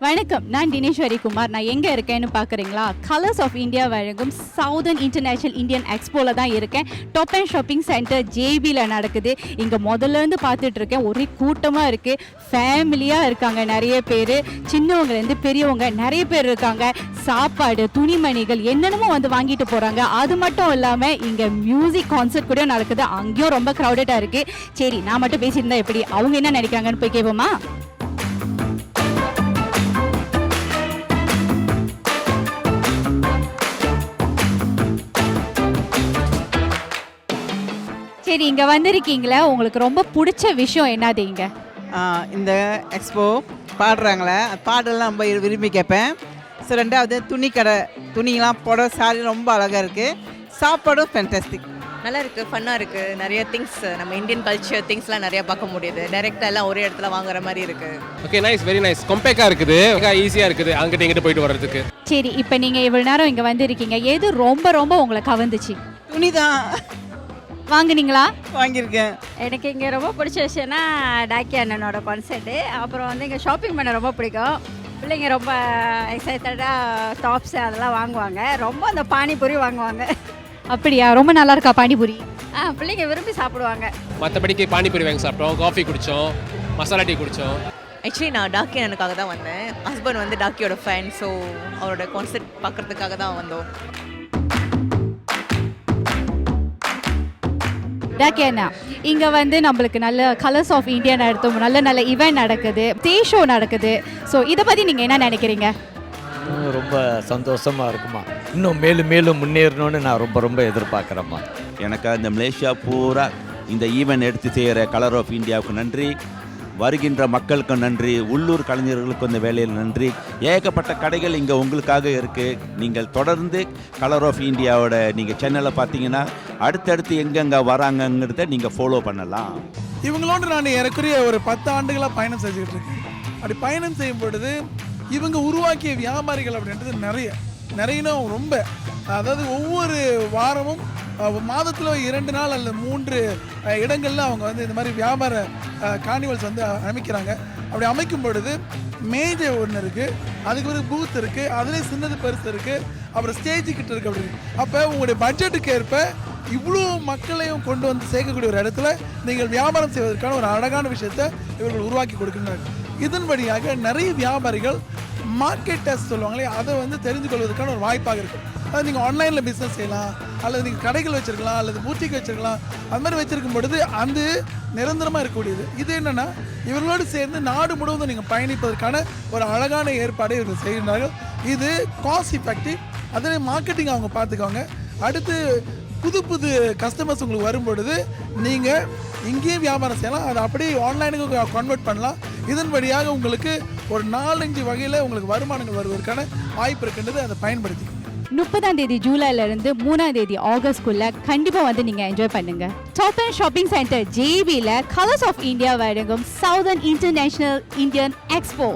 வணக்கம், நான் தினேஸ்வரி குமார். நான் எங்கே இருக்கேன்னு பார்க்குறீங்களா? கலர்ஸ் ஆஃப் இந்தியா வழங்கும் சவுதர்ன் இன்டர்நேஷ்னல் இந்தியன் எக்ஸ்போவில் தான் இருக்கேன். டாப் அண்ட் ஷாப்பிங் சென்டர் ஜேபியில் நடக்குது. இங்கே முதல்லேருந்து பார்த்துட்டு இருக்கேன், ஒரே கூட்டமாக இருக்குது. ஃபேமிலியாக இருக்காங்க நிறைய பேர், சின்னவங்கலேருந்து பெரியவங்க நிறைய பேர் இருக்காங்க. சாப்பாடு, துணிமணிகள் என்னென்னமோ வந்து வாங்கிட்டு போகிறாங்க. அது மட்டும் இல்லாமல் இங்கே மியூசிக் கான்சர்ட் கூட நடக்குது. அங்கேயும் ரொம்ப க்ரௌடடாக இருக்குது. சரி, நான் மட்டும் பேசியிருந்தா எப்படி, அவங்க என்ன நினைக்கிறாங்கன்னு போய் கேட்போமா? சரி, இங்கே வந்திருக்கீங்களே, உங்களுக்கு ரொம்ப பிடிச்ச விஷயம் என்னது இங்கே? இந்த எக்ஸ்போ பாடுறாங்களே, பாடலாம் ரொம்ப விரும்பி கேட்பேன். ஸோ ரெண்டாவது துணி கடை, துணிலாம் புடவை சாரி ரொம்ப அழகாக இருக்குது. சாப்பாடும் ஃபேன்டாஸ்டிக், நல்லா இருக்குது, ஃபன்னாக இருக்குது. நிறைய திங்ஸ், நம்ம இந்தியன் கல்ச்சர் திங்ஸ்லாம் நிறையா பார்க்க முடியுது. டைரெக்டாக எல்லாம் ஒரே இடத்துல வாங்குற மாதிரி இருக்குது. Okay, nice, very nice. கம்பேக்காக இருக்குது, ஈஸியாக இருக்குது அங்கிட்ட இங்கிட்ட போயிட்டு வர்றதுக்கு. சரி, இப்போ நீங்கள் இவ்வளோ நேரம் இங்கே வந்திருக்கீங்க, எது ரொம்ப ரொம்ப உங்களை கவர்ந்துச்சு? துணி தான் வாங்குனீங்களா? வாங்கியிருக்கேன். எனக்கு இங்கே ரொம்ப பிடிச்ச விஷயம்னா டாக்கி அண்ணனோட கான்செர்ட்டு. அப்புறம் வந்து இங்கே ஷாப்பிங் பண்ண ரொம்ப பிடிக்கும். பிள்ளைங்க ரொம்ப எக்ஸைட்டடாக டாப்ஸு அதெல்லாம் வாங்குவாங்க. ரொம்ப அந்த பானிபூரி வாங்குவாங்க. அப்படியா? ரொம்ப நல்லா இருக்கா பானிபூரி? பிள்ளைங்க விரும்பி சாப்பிடுவாங்க. மற்றபடிக்கு பானிபூரி வாங்கி சாப்பிட்டோம், காஃபி குடித்தோம், மசாலா டீ குடித்தோம். ஆக்சுவலி நான் டாக்கி அண்ணனுக்காக தான் வந்தேன். ஹஸ்பண்ட் வந்து டாக்கியோட ஃபேன். ஸோ அவரோட கான்செர்ட் பார்க்குறதுக்காக தான் வந்தோம். டாக்கேண்ணா, இங்கே வந்து நம்மளுக்கு நல்ல கலர்ஸ் ஆஃப் இந்தியா நடத்தும், நல்ல நல்ல ஈவெண்ட் நடக்குது, ஸ்டேஜ் ஷோ நடக்குது. ஸோ இதை பற்றி நீங்கள் என்ன நினைக்கிறீங்க? ரொம்ப சந்தோஷமாக இருக்குமா, இன்னும் மேலும் மேலும் முன்னேறணும்னு நான் ரொம்ப எதிர்பார்க்குறேம்மா. எனக்கு இந்த மலேசியா பூரா இந்த ஈவெண்ட் எடுத்து செய்கிற கலர் ஆஃப் இந்தியாவுக்கு நன்றி, வருகின்ற மக்களுக்கு நன்றி, உள்ளூர் கலைஞர்களுக்கு இந்த வேலையில் நன்றி. ஏகப்பட்ட கடைகள் இங்கே உங்களுக்காக இருக்குது. நீங்கள் தொடர்ந்து கலர் ஆஃப் இந்தியாவோட நீங்கள் சேனலில் பார்த்தீங்கன்னா அடுத்தடுத்து எங்கெங்கே வராங்கங்கிறத நீங்கள் ஃபாலோ பண்ணலாம். இவங்களோடு நான் ஏறக்குறைய ஒரு 10 ஆண்டுகளாக பயணம் செஞ்சுக்கிட்டு இருக்கேன். அப்படி பயணம் செய்யும் பொழுது இவங்க உருவாக்கிய வியாபாரிகள் அப்படின்றது நிறையனா ரொம்ப, அதாவது ஒவ்வொரு வாரமும் மாதத்தில் 2 நாள் அல்லது 3 இடங்களில் அவங்க வந்து இந்த மாதிரி வியாபார கார்னிவல்ஸ் வந்து அமைக்கிறாங்க. அப்படி அமைக்கும் பொழுது மேஜை ஒன்று இருக்குது, அதுக்கு ஒரு பூத் இருக்குது, அதுலேயே சின்னது பெருசு இருக்குது, அப்புறம் ஸ்டேஜ் கிட்ட இருக்குது. அப்படி அப்போ உங்களுடைய பட்ஜெட்டுக்கு ஏற்ப இவ்வளோ மக்களையும் கொண்டு வந்து சேர்க்கக்கூடிய ஒரு இடத்துல நீங்கள் வியாபாரம் செய்வதற்கான ஒரு அழகான விஷயத்தை இவர்கள் உருவாக்கி கொடுக்கின்றனர். இதன்படியாக நிறைய வியாபாரிகள் மார்க்கெட் டெஸ்ட் சொல்லுவாங்களே, அதை வந்து தெரிந்து கொள்வதற்கான ஒரு வாய்ப்பாக இருக்கும். அது நீங்கள் ஆன்லைனில் பிஸ்னஸ் செய்யலாம், அல்லது நீங்கள் கடைகள் வச்சுருக்கலாம், அல்லது பூட்டிக் வச்சுருக்கலாம். அது மாதிரி வச்சுருக்கும் பொழுது அந்த நிரந்தரமாக இருக்கக்கூடியது. இது என்னென்னா, இவர்களோடு சேர்ந்து நாடு முழுவதும் நீங்கள் பயணிப்பதற்கான ஒரு அழகான ஏற்பாடை இவர்கள் செய்கின்றார்கள். இது காஸ்ட் எஃபெக்டிவ், அதே மார்க்கெட்டிங் அவங்க பார்த்துக்கோங்க. அடுத்து புது கஸ்டமர்ஸ் உங்களுக்கு வரும்பொழுது நீங்கள் இங்கேயும் வியாபாரம் செய்யலாம், அதை அப்படியே ஆன்லைனுக்கு கன்வெர்ட் பண்ணலாம். இதன்படியாக உங்களுக்கு ஒரு 4-5 வகையில் உங்களுக்கு வருமானங்கள் வருவதற்கான வாய்ப்பு இருக்கின்றது. அதை பயன்படுத்தி 30ஆம் தேதி ஜூலைலேருந்து 3ஆம் தேதி ஆகஸ்ட்குள்ளே கண்டிப்பாக வந்து நீங்கள் என்ஜாய் பண்ணுங்கள். டாப் அண்ட் ஷாப்பிங் சென்டர் ஜேபியில் கலர்ஸ் ஆஃப் இந்தியா வழங்கும் சவுதர்ன் இன்டர்நேஷ்னல் இந்தியன் எக்ஸ்போ.